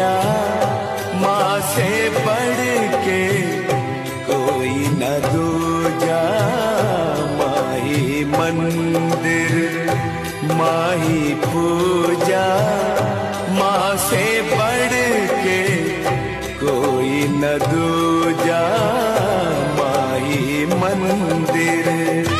पूजा, माँ से बढ़ के कोई न दूजा। माही मंदिर माही पूजा, माँ से बढ़ के कोई न दूजा। माही मंदिर